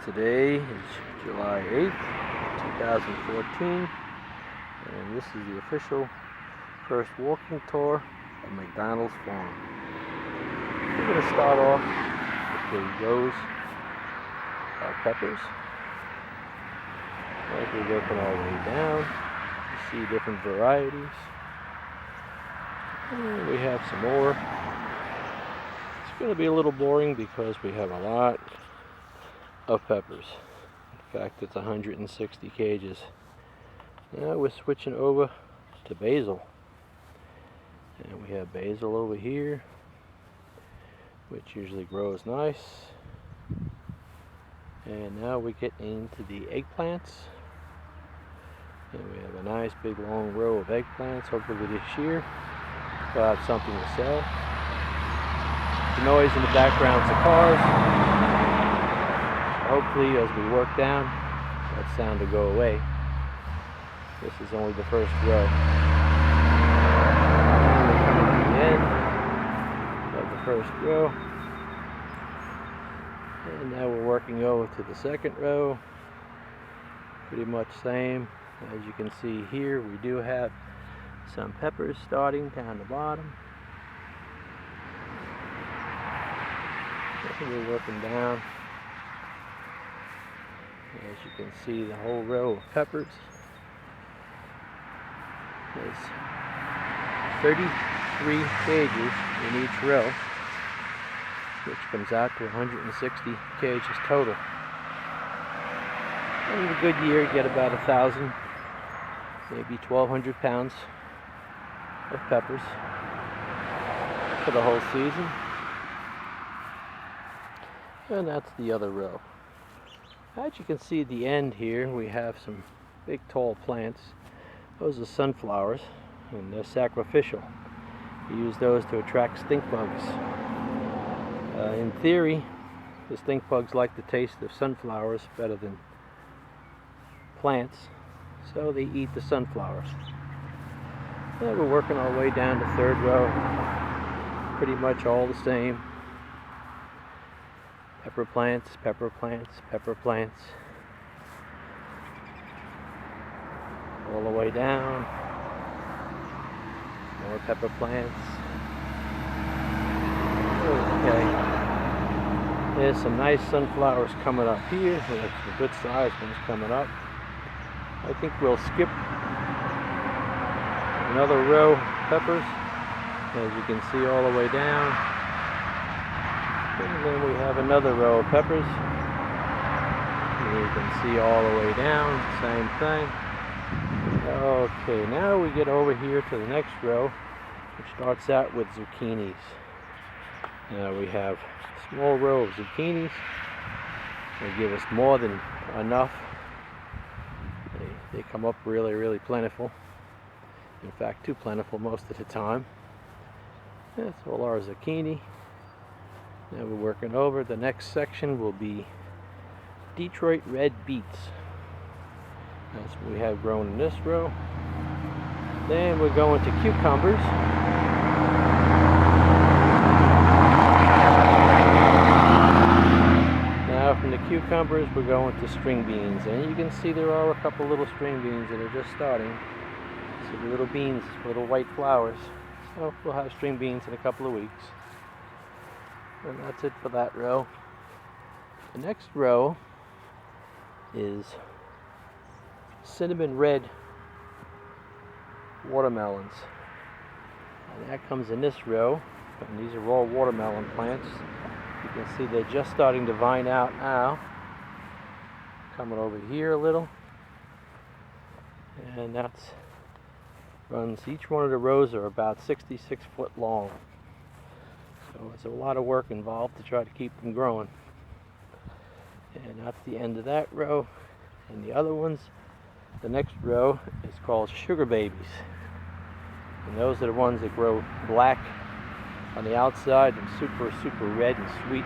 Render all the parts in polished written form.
Today is July 8th, 2014, and this is the official first walking tour of McDonald's farm. We're going to start off with the rows of peppers. As we're working our way down, you see different varieties. And we have some more. It's going to be a little boring because we have a lot of peppers. In fact, it's 160 cages. Now we're switching over to basil. And we have basil over here, which usually grows nice. And now we get into the eggplants. And we have a nice big long row of eggplants. Hopefully this year we'll have something to sell. The noise in the background is the cars. Hopefully, as we work down, that sound will go away. This is only the first row. And we're coming to the end of the first row. And now we're working over to the second row. Pretty much same. As you can see here, we do have some peppers starting down the bottom. And we're working down. As you can see, the whole row of peppers is 33 cages in each row, which comes out to 160 cages total. And in a good year, you get about 1,000, maybe 1,200 pounds of peppers for the whole season. And that's the other row. As you can see at the end here, we have some big tall plants. Those are sunflowers, and they're sacrificial. You use those to attract stink bugs. In theory, the stink bugs like the taste of sunflowers better than plants, so they eat the sunflowers. And we're working our way down to third row. Pretty much all the same. Pepper plants, pepper plants, pepper plants. All the way down. More pepper plants. Okay. There's some nice sunflowers coming up here. There's some good sized ones coming up. I think we'll skip another row of peppers. As you can see all the way down. And then we have another row of peppers. And you can see all the way down, same thing. Okay, now we get over here to the next row, which starts out with zucchinis. Now we have a small row of zucchinis. They give us more than enough. They come up really, really plentiful. In fact, too plentiful most of the time. That's all our zucchini. Now we're working over. The next section will be Detroit red beets. That's what we have grown in this row. Then we're going to cucumbers. Now from the cucumbers we're going to string beans. And you can see there are a couple little string beans that are just starting. So the little beans, little white flowers. So we'll have string beans in a couple of weeks. And that's it for that row. The next row is cinnamon red watermelons. And that comes in this row. And these are all watermelon plants. You can see they're just starting to vine out now. Coming over here a little. And that's runs, each one of the rows are about 66 foot long. So it's a lot of work involved to try to keep them growing. And that's the end of that row. And the other ones, the next row is called sugar babies. And those are the ones that grow black on the outside and super, super red and sweet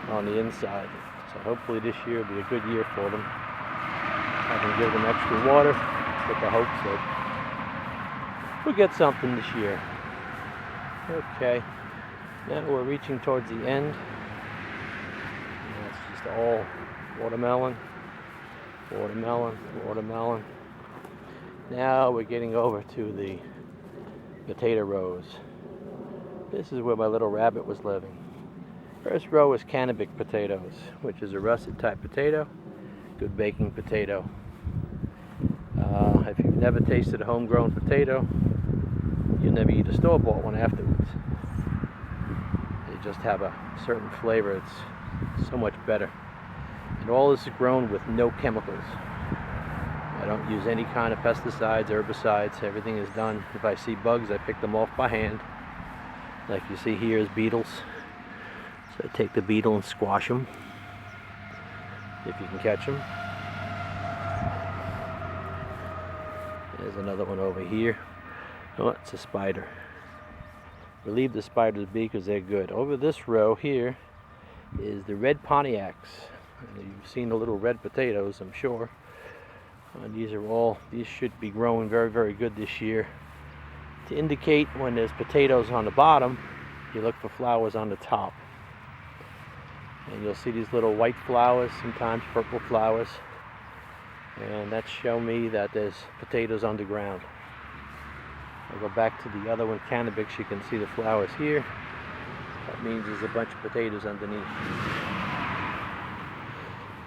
on the inside. So hopefully this year will be a good year for them. I can give them extra water with the hopes that we'll get something this year. Okay. Now we're reaching towards the end. And that's just all watermelon, watermelon, watermelon. Now we're getting over to the potato rows. This is where my little rabbit was living. First row is cannabis potatoes, which is a russet type potato, good baking potato. If you've never tasted a homegrown potato, you'll never eat a store-bought one afterwards. They just have a certain flavor. It's so much better. And all this is grown with no chemicals. I don't use any kind of pesticides, herbicides. Everything is done. If I see bugs, I pick them off by hand. Like you see here is beetles. So I take the beetle and squash them, if you can catch them. There's another one over here. Oh, it's a spider. We leave the spiders be because they're good. Over this row here is the red Pontiacs. You've seen the little red potatoes, I'm sure. These should be growing very, very good this year. To indicate when there's potatoes on the bottom, you look for flowers on the top. And you'll see these little white flowers, sometimes purple flowers. And that show me that there's potatoes underground. I'll go back to the other one, cannabis. You can see the flowers here. That means there's a bunch of potatoes underneath.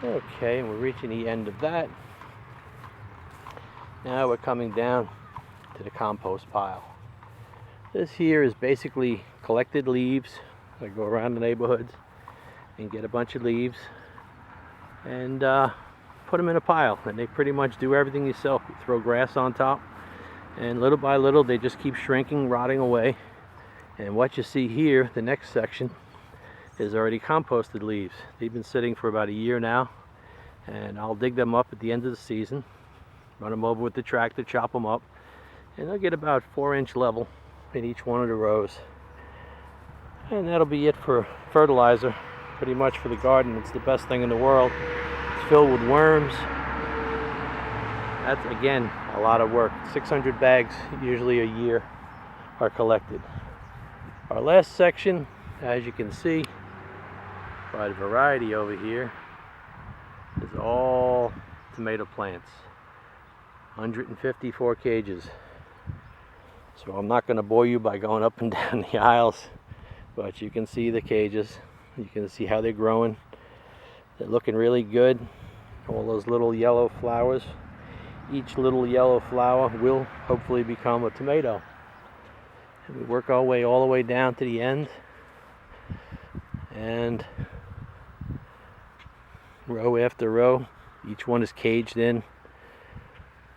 Okay, and we're reaching the end of that. Now we're coming down to the compost pile. This here is basically collected leaves. I go around the neighborhoods and get a bunch of leaves and put them in a pile, and they pretty much do everything yourself. You throw grass on top, and little by little they just keep shrinking, rotting away. And what you see here, the next section, is already composted leaves. They've been sitting for about a year now, and I'll dig them up at the end of the season, run them over with the tractor, chop them up, and they'll get about 4-inch level in each one of the rows. And that'll be it for fertilizer, pretty much for the garden. It's the best thing in the world. It's filled with worms. That's, again, a lot of work. 600 bags, usually a year, are collected. Our last section, as you can see, quite a variety over here, is all tomato plants. 154 cages. So I'm not going to bore you by going up and down the aisles, but you can see the cages. You can see how they're growing. They're looking really good. All those little yellow flowers. Each little yellow flower will hopefully become a tomato. And we work our way all the way down to the end. And row after row, each one is caged in.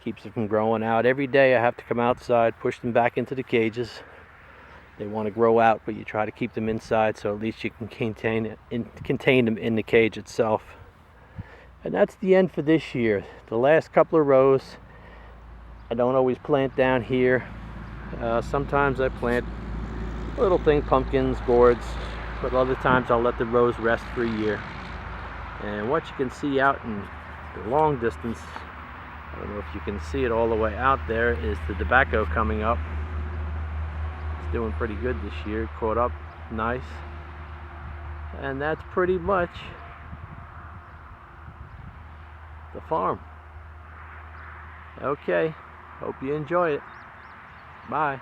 Keeps it from growing out. Every day I have to come outside, push them back into the cages. They want to grow out, but you try to keep them inside so at least you can contain them in the cage itself. And that's the end for this year. The last couple of rows, I don't always plant down here. Sometimes I plant little things, pumpkins, gourds, but other times I'll let the rows rest for a year. And what you can see out in the long distance, I don't know if you can see it all the way out there, is the tobacco coming up. It's doing pretty good this year, caught up nice. And that's pretty much the farm. Okay, hope you enjoy it. Bye.